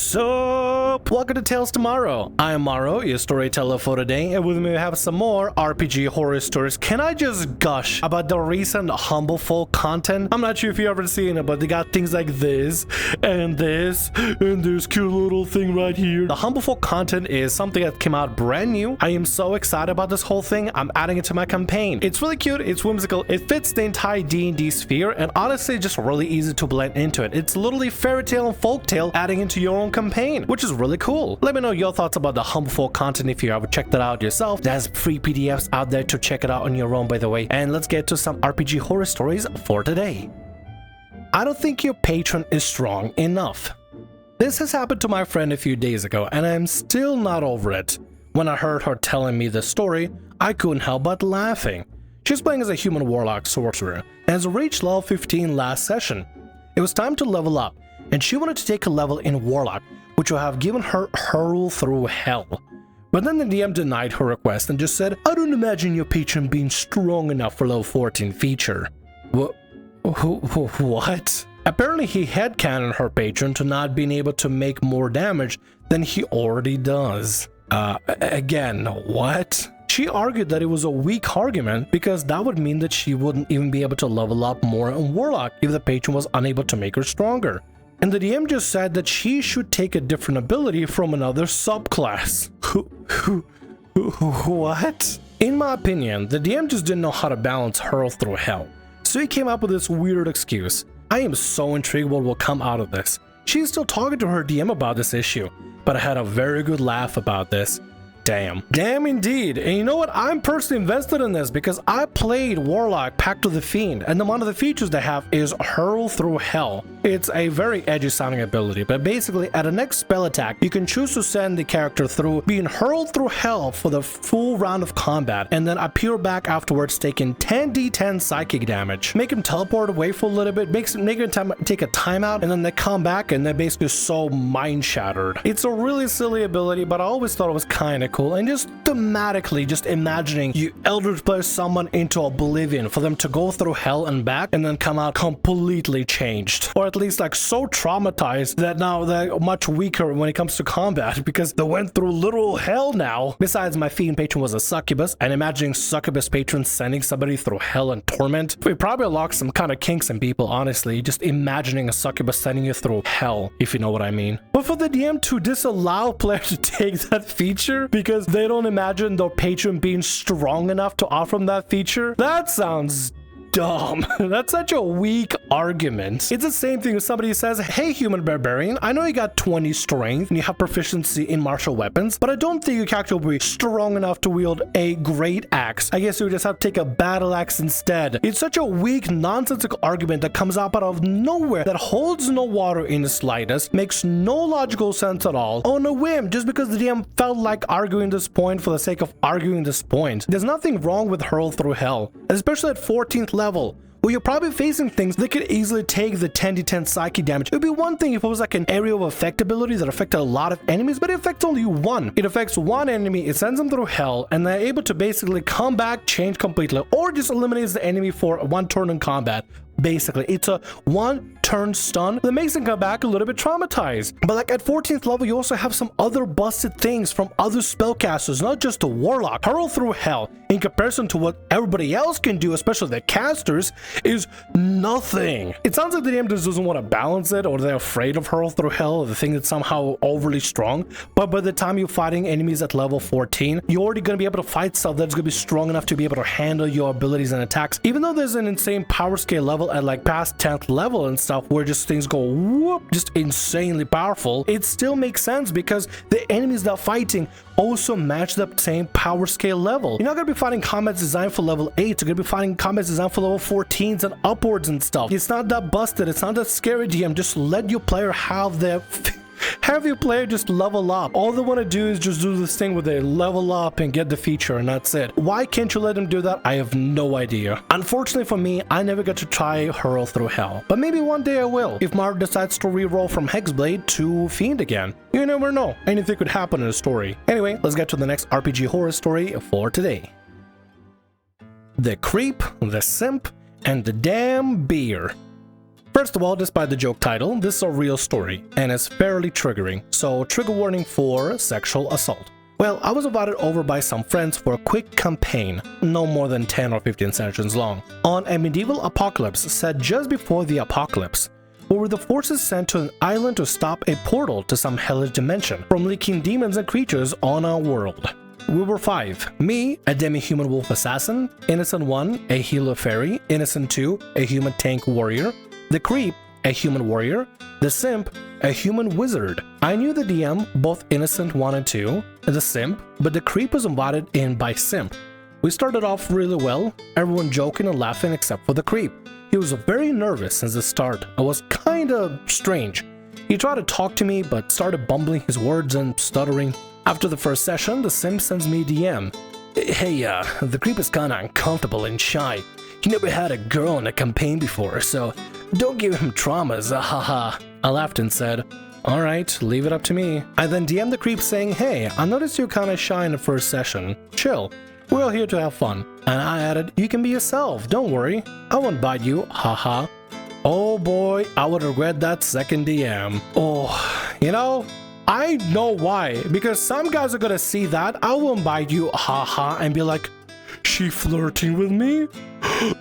What's up? Welcome to Tales Tomorrow. I am Morrow, your storyteller for today, and with me we have some more RPG horror stories. Can I just gush about the recent Humblewood content? I'm not sure if you've ever seen it, but they got things like this, and this cute little thing right here. The Humblewood content is something that came out brand new. I am so excited about this whole thing. I'm adding it to my campaign. It's really cute, it's whimsical, it fits the entire D&D sphere, and honestly, just really easy to blend into it. It's literally fairy tale and folktale adding into your own campaign, which is really cool. Let me know your thoughts about the Humblewood content if you ever checked that out yourself. There's free PDFs out there to check it out on your own, by the way. And let's get to some RPG horror stories for today. I don't think your patron is strong enough. This has happened to my friend a few days ago, and I'm still not over it. When I heard her telling me the story, I couldn't help but laughing. She's playing as a human warlock sorcerer, and has reached level 15 last session. It was time to level up, and she wanted to take a level in Warlock, which would have given her hurl through hell. But then the DM denied her request and just said, I don't imagine your patron being strong enough for level 14 feature. What? Apparently he headcanoned her patron to not being able to make more damage than he already does. Again, what? She argued that it was a weak argument because that would mean that she wouldn't even be able to level up more in Warlock if the patron was unable to make her stronger. And the DM just said that she should take a different ability from another subclass. What? In my opinion, the DM just didn't know how to balance hurl through hell. So he came up with this weird excuse. I am so intrigued what will come out of this. She's still talking to her DM about this issue, but I had a very good laugh about this. Damn indeed. And you know what? I'm personally invested in this because I played Warlock Pact of the Fiend, and one of the features they have is Hurl Through Hell. It's a very edgy sounding ability, but basically at a next spell attack, you can choose to send the character through being hurled through hell for the full round of combat, and then appear back afterwards taking 10d10 psychic damage. Make him teleport away for a little bit, make him take a timeout, and then they come back and they're basically so mind shattered. It's a really silly ability, but I always thought it was kind of cool. And just thematically, just imagining you eldritch blast someone into oblivion for them to go through hell and back and then come out completely changed, or at least like so traumatized that now they're much weaker when it comes to combat because they went through literal hell now. Besides, my fiend patron was a succubus, and imagining succubus patrons sending somebody through hell and torment, it probably unlocks some kind of kinks in people, honestly, just imagining a succubus sending you through hell, if you know what I mean. But for the DM to disallow players to take that feature because they don't imagine their patron being strong enough to offer them that feature, that sounds dumb. That's such a weak argument. It's the same thing if somebody says, hey human barbarian, I know you got 20 strength and you have proficiency in martial weapons, but I don't think your character will be strong enough to wield a great axe. I guess you just have to take a battle axe instead. It's such a weak, nonsensical argument that comes up out of nowhere, that holds no water in the slightest, makes no logical sense at all, on a whim, just because the DM felt like arguing this point for the sake of arguing this point. There's nothing wrong with hurl through hell, especially at 14th level, where you're probably facing things that could easily take the 10d10 psychic damage. It would be one thing if it was like an area of effect ability that affected a lot of enemies, but it affects only one. It affects one enemy, it sends them through hell, and they're able to basically come back, change completely, or just eliminates the enemy for one turn in combat. Basically, it's a one-turn stun that makes them come back a little bit traumatized. But like at 14th level, you also have some other busted things from other spellcasters, not just the Warlock. Hurl Through Hell, in comparison to what everybody else can do, especially the casters, is nothing. It sounds like the DM just doesn't want to balance it, or they're afraid of Hurl Through Hell, or they think it's somehow overly strong. But by the time you're fighting enemies at level 14, you're already going to be able to fight stuff that's going to be strong enough to be able to handle your abilities and attacks. Even though there's an insane power scale level at like past 10th level and stuff where just things go whoop, just insanely powerful, it still makes sense because the enemies that are fighting also match the same power scale level. You're not going to be fighting combats designed for level 8, you're going to be fighting combats designed for level 14s and upwards and stuff. It's not that busted, it's not that scary, DM. Just let your player have their have your player just level up. All they want to do is just do this thing where they level up and get the feature, and that's it. Why can't you let them do that? I have no idea. Unfortunately for me, I never got to try Hurl Through Hell, but maybe one day I will, if Mark decides to reroll from Hexblade to Fiend again. You never know, anything could happen in a story. Anyway, let's get to the next RPG horror story for today. The Creep, the Simp, and the Damn Beer. First of all, despite the joke title, this is a real story and is fairly triggering, so trigger warning for sexual assault. Well, I was invited over by some friends for a quick campaign, no more than 10 or 15 sessions long, on a medieval apocalypse set just before the apocalypse. We were the forces sent to an island to stop a portal to some hellish dimension from leaking demons and creatures on our world. We were 5. Me, a demi-human wolf assassin, Innocent 1, a healer fairy, Innocent 2, a human tank warrior, the Creep, a human warrior, the Simp, a human wizard. I knew the DM, both Innocent 1 and 2, the Simp, but the Creep was invited in by Simp. We started off really well, everyone joking and laughing except for the Creep. He was very nervous since the start. It was kinda strange. He tried to talk to me but started bumbling his words and stuttering. After the first session, the Simp sends me a DM. Hey, the Creep is kinda uncomfortable and shy. He never had a girl in a campaign before, so don't give him traumas, haha. I laughed and said, alright, leave it up to me. I then DM'd the Creep saying, hey, I noticed you're kinda shy in the first session. Chill. We're all here to have fun. And I added, you can be yourself, don't worry. I won't bite you, haha. Oh boy, I would regret that second DM. Oh, you know, I know why. Because some guys are gonna see that, I won't bite you, haha, and be like, she flirting with me?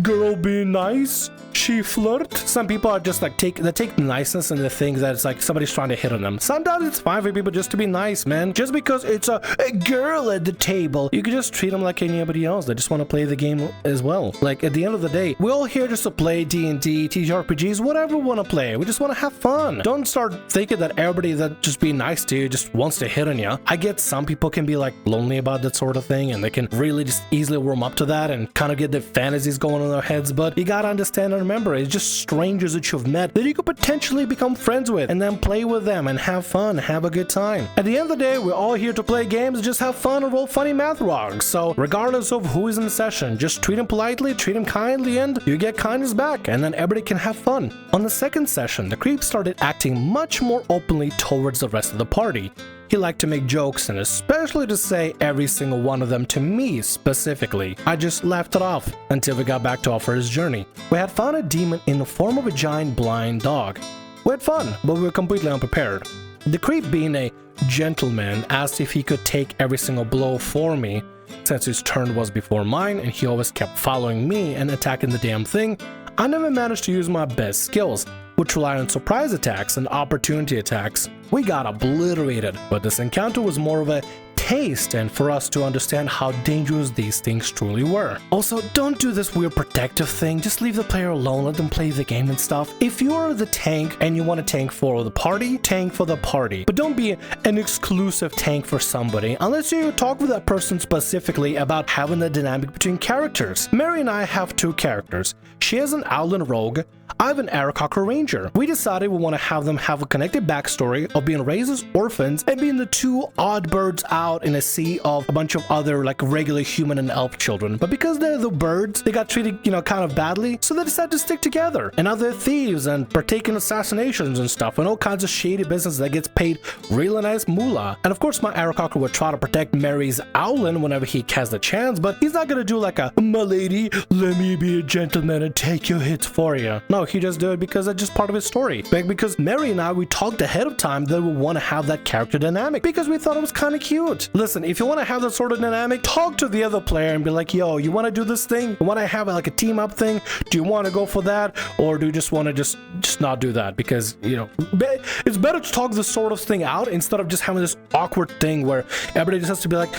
Girl being nice? She flirt? Some people are just like they take niceness and they think that it's like somebody's trying to hit on them. Sometimes it's fine for people just to be nice, man. Just because it's a girl at the table, you can just treat them like anybody else. They just want to play the game as well. Like at the end of the day, we're all here just to play D&D, TTRPGs, whatever we want to play. We just want to have fun. Don't start thinking that everybody that just being nice to you just wants to hit on you. I get some people can be like lonely about that sort of thing and they can really just easily warm up to that and kind of get their fantasies going in their heads, but you gotta understand and remember, it's just strangers that you've met that you could potentially become friends with and then play with them and have fun, have a good time. At the end of the day, we're all here to play games, just have fun and roll funny math logs. So regardless of who is in the session, just treat him politely, treat him kindly, and you get kindness back, and then everybody can have fun. On the second session, the Creep started acting much more openly towards the rest of the party. He liked to make jokes and especially to say every single one of them to me specifically. I just laughed it off until we got back to our first journey. We had found a demon in the form of a giant blind dog. We had fun, but we were completely unprepared. The Creep, being a gentleman, asked if he could take every single blow for me. Since his turn was before mine and he always kept following me and attacking the damn thing, I never managed to use my best skills, which rely on surprise attacks and opportunity attacks. We got obliterated, but this encounter was more of a taste and for us to understand how dangerous these things truly were. Also, don't do this weird protective thing, just leave the player alone, let them play the game and stuff. If you are the tank and you want to tank for the party, tank for the party. But don't be an exclusive tank for somebody unless you talk with that person specifically about having the dynamic between characters. Mary and I have 2 characters. She is an Outland Rogue, I have an Aarakocra Ranger. We decided we want to have them have a connected backstory of being raised as orphans and being the 2 odd birds out in a sea of a bunch of other like regular human and elf children. But because they're the birds, they got treated, kind of badly, so they decided to stick together. And now they're thieves and partake in assassinations and stuff and all kinds of shady business that gets paid really nice moolah. And of course my Aarakocra would try to protect Mary's Owlin whenever he has the chance, but he's not gonna do like a, my lady, let me be a gentleman and take your hits for you. No, he just do it because that's just part of his story. Because Mary and I, we talked ahead of time that we want to have that character dynamic because we thought it was kind of cute. Listen, if you want to have that sort of dynamic, talk to the other player and be like, yo, you want to do this thing? You want to have like a team up thing? Do you want to go for that? Or do you just want to just not do that? Because, it's better to talk this sort of thing out instead of just having this awkward thing where everybody just has to be like,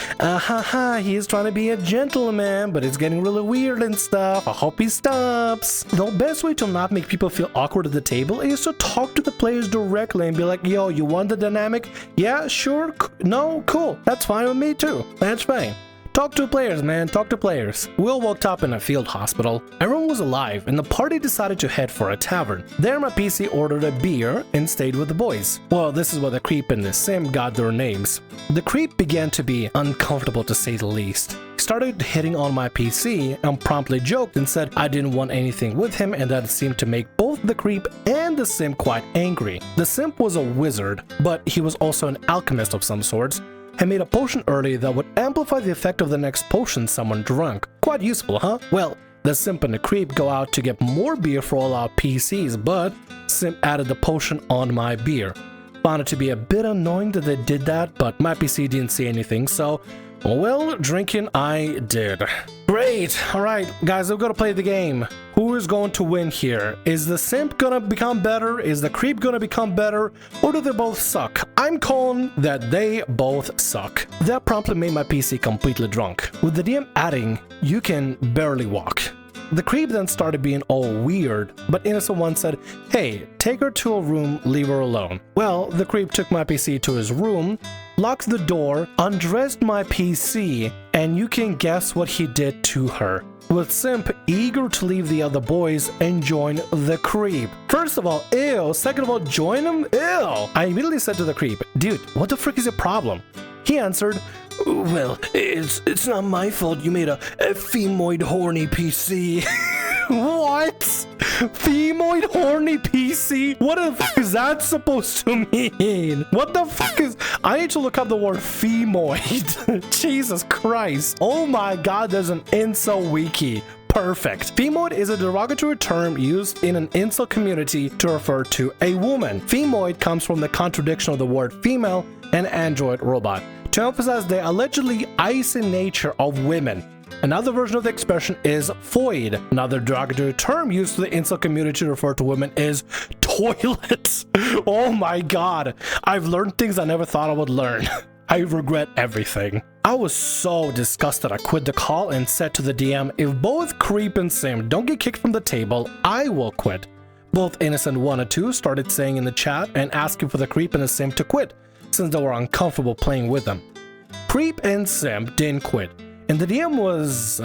he's trying to be a gentleman, but it's getting really weird and stuff. I hope he stops. The best way to not make people feel awkward at the table is to talk to the players directly and be like, yo, you want the dynamic? Yeah, sure. No, cool. That's fine with me too. That's fine. Talk to players, man. Talk to players. We all woke up in a field hospital. Everyone was alive, and the party decided to head for a tavern. There, my PC ordered a beer and stayed with the boys. Well, this is where the Creep and the Sim got their names. The Creep began to be uncomfortable to say the least. He started hitting on my PC and promptly joked and said I didn't want anything with him and that it seemed to make both the Creep and the Sim quite angry. The Simp was a wizard, but he was also an alchemist of some sorts. He made a potion early that would amplify the effect of the next potion someone drank. Quite useful, huh? Well, The Simp and the Creep go out to get more beer for all our PCs, but Simp added the potion on my beer. Found it to be a bit annoying that they did that, but my PC didn't see anything, so, well, drinking I did. Great! Alright, guys, we're gonna play the game. Who is going to win here? Is the Simp gonna become better? Is the Creep gonna become better? Or do they both suck? I'm calling that they both suck. That promptly made my PC completely drunk. With the DM adding, you can barely walk. The Creep then started being all weird, but Innocent One said, hey, take her to a room, leave her alone. Well, the Creep took my PC to his room, locked the door, undressed my PC, and you can guess what he did to her. With Simp eager to leave the other boys and join the Creep. First of all, ew. Second of all, join him? Ew. I immediately said to the Creep, dude, what the frick is your problem? He answered, well, it's not my fault you made a femoid horny PC. What? Femoid horny PC? What the fuck is that supposed to mean? What the fuck is... I need to look up the word femoid. Jesus Christ. Oh my god, there's an incel wiki. Perfect. Femoid is a derogatory term used in an incel community to refer to a woman. Femoid comes from the contradiction of the word female and android robot, to emphasize the allegedly icy nature of women. Another version of the expression is foid. Another derogatory term used to the incel community to refer to women is toilet. Oh my god. I've learned things I never thought I would learn. I regret everything. I was so disgusted I quit the call and said to the DM, if both Creep and Simp don't get kicked from the table, I will quit. Both Innocent 1 and 2 started saying in the chat and asking for the Creep and the Simp to quit, since they were uncomfortable playing with them. Creep and Simp didn't quit, and the DM was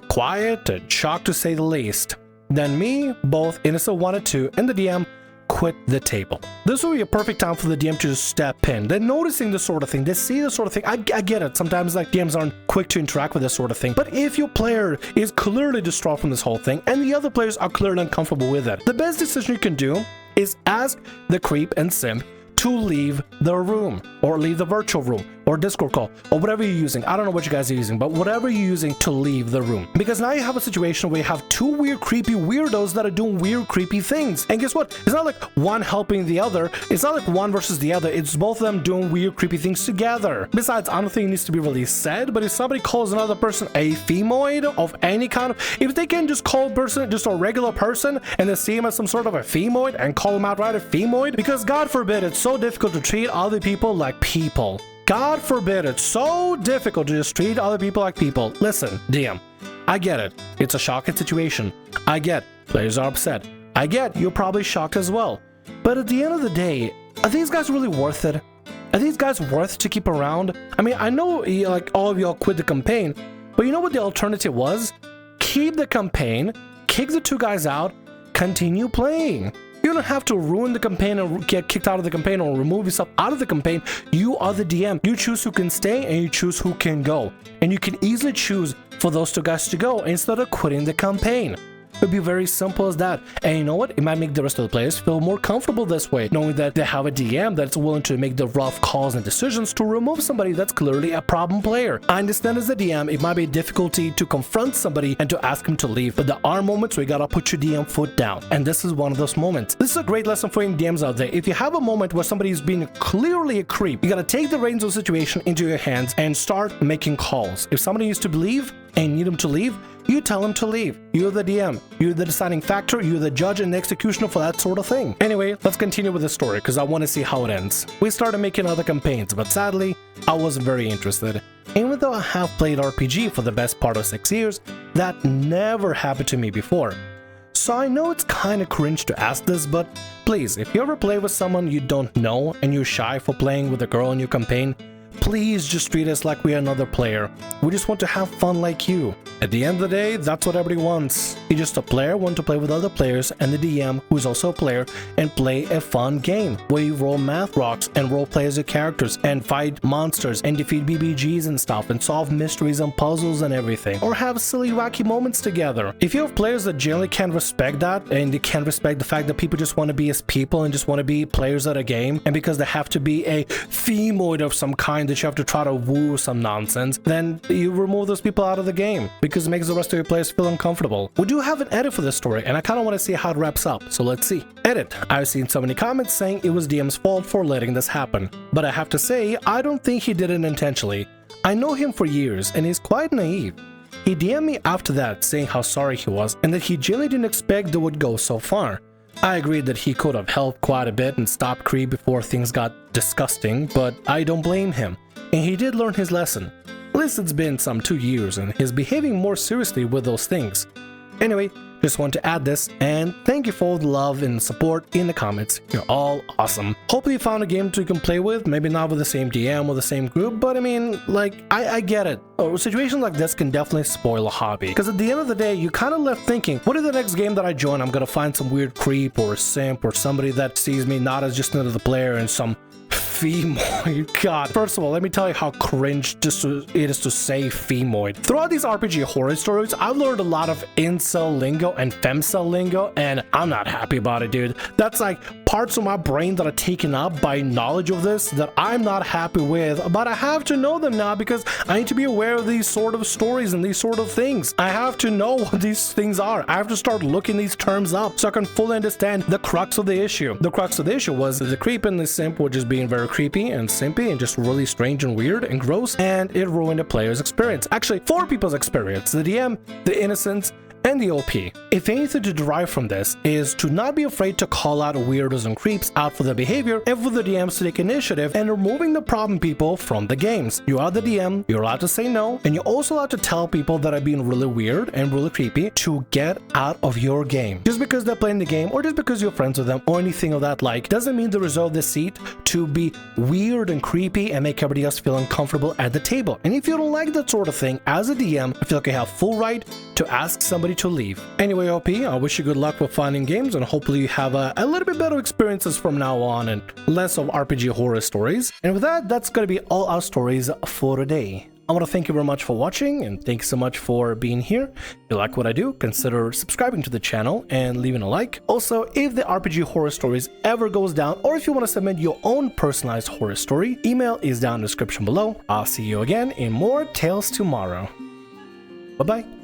quiet and shocked to say the least. Then me, both Innocent 1 and 2, and the DM quit the table. This will be a perfect time for the DM to just step in. They're noticing this sort of thing. They see this sort of thing. I get it. Sometimes like DMs aren't quick to interact with this sort of thing. But if your player is clearly distraught from this whole thing and the other players are clearly uncomfortable with it, the best decision you can do is ask the Creep and Simp to leave the room, or leave the virtual room, or Discord call, or whatever you're using. I don't know what you guys are using, but whatever you're using to leave the room. Because now you have a situation where you have two weird, creepy weirdos that are doing weird, creepy things. And guess what? It's not like one helping the other. It's not like one versus the other. It's both of them doing weird, creepy things together. Besides, I don't think it needs to be really said, but if somebody calls another person a femoid of any kind of, if they can just call a person just a regular person and then see him as some sort of a femoid and call him outright a femoid, because God forbid, it's so difficult to treat other people like people. God forbid, it's so difficult to just treat other people like people. Listen, DM, I get it. It's a shocking situation. I get players are upset. I get you're probably shocked as well. But at the end of the day, are these guys really worth it? Are these guys worth to keep around? I mean, I know like all of y'all quit the campaign, but you know what the alternative was? Keep the campaign, kick the two guys out, continue playing. You don't have to ruin the campaign and get kicked out of the campaign or remove yourself out of the campaign. You are the DM. You choose who can stay and you choose who can go. And you can easily choose for those two guys to go instead of quitting the campaign. It would be very simple as that. And you know what? It might make the rest of the players feel more comfortable this way, knowing that they have a DM that's willing to make the rough calls and decisions to remove somebody that's clearly a problem player. I understand as a DM, it might be a difficulty to confront somebody and to ask him to leave, but there are moments where you gotta put your DM foot down. And this is one of those moments. This is a great lesson for any DMs out there. If you have a moment where somebody is being clearly a creep, you gotta take the reins of the situation into your hands and start making calls. If somebody needs to leave and need them to leave, you tell them to leave. You're the DM. You're the deciding factor. You're the judge and the executioner for that sort of thing. Anyway, let's continue with the story because I want to see how it ends. We started making other campaigns, but sadly, I wasn't very interested. Even though I have played RPG for the best part of 6 years, that never happened to me before. So I know it's kind of cringe to ask this, but please, if you ever play with someone you don't know and you're shy for playing with a girl in your campaign, please just treat us like we're another player. We just want to have fun like you. At the end of the day, that's what everybody wants. You're just a player wanting to play with other players and the DM, who's also a player, and play a fun game where you roll math rocks and role play as your characters and fight monsters and defeat BBGs and stuff and solve mysteries and puzzles and everything. Or have silly wacky moments together. If you have players that generally can't respect that and they can't respect the fact that people just want to be as people and just want to be players at a game, and because they have to be a femoid of some kind point that you have to try to woo some nonsense, then you remove those people out of the game because it makes the rest of your players feel uncomfortable. We do have an edit for this story, and I kind of want to see how it wraps up, so let's see. Edit. I've seen so many comments saying it was DM's fault for letting this happen, but I have to say, I don't think he did it intentionally. I know him for years, and he's quite naive. He DM'd me after that saying how sorry he was and that he genuinely didn't expect it would go so far. I agree that he could have helped quite a bit and stopped Creep before things got disgusting, but I don't blame him, and he did learn his lesson. At least it's been some 2 years and he's behaving more seriously with those things. Anyway, just want to add this, and thank you for all the love and support in the comments. You're all awesome. Hopefully you found a game you can play with, maybe not with the same DM or the same group, but I mean, like, I get it. Situations like this can definitely spoil a hobby, because at the end of the day, you kind of left thinking, what if the next game that I join, I'm gonna find some weird creep or simp or somebody that sees me not as just another player and some Femoid. God. First of all, let me tell you how cringe it is to say Femoid. Throughout these RPG horror stories, I've learned a lot of incel lingo and femcel lingo, and I'm not happy about it, dude. That's like parts of my brain that are taken up by knowledge of this that I'm not happy with, but I have to know them now because I need to be aware of these sort of stories and these sort of things. I have to know what these things are. I have to start looking these terms up so I can fully understand the crux of the issue. The crux of the issue was the creep and the simp were just being very creepy and simpy and just really strange and weird and gross, and it ruined the player's experience. Actually, 4 people's experience: the DM, the innocents, and the OP. If anything to derive from this is to not be afraid to call out weirdos and creeps out for their behavior and for the DMs to take initiative and removing the problem people from the games. You are the DM, you're allowed to say no, and you're also allowed to tell people that are being really weird and really creepy to get out of your game. Just because they're playing the game or just because you're friends with them or anything of that like doesn't mean they reserve the seat to be weird and creepy and make everybody else feel uncomfortable at the table. And if you don't like that sort of thing, as a DM, I feel like you have full right to ask somebody to leave. Anyway, OP, I wish you good luck with finding games, and hopefully you have a little bit better experiences from now on and less of RPG horror stories. And with that, that's gonna be all our stories for today. I want to thank you very much for watching, and thanks so much for being here. If you like what I do, consider subscribing to the channel and leaving a like. Also, if the RPG horror stories ever goes down, or if you want to submit your own personalized horror story, email is down in the description below. I'll see you again in more Tales Tomorrow. Bye-bye.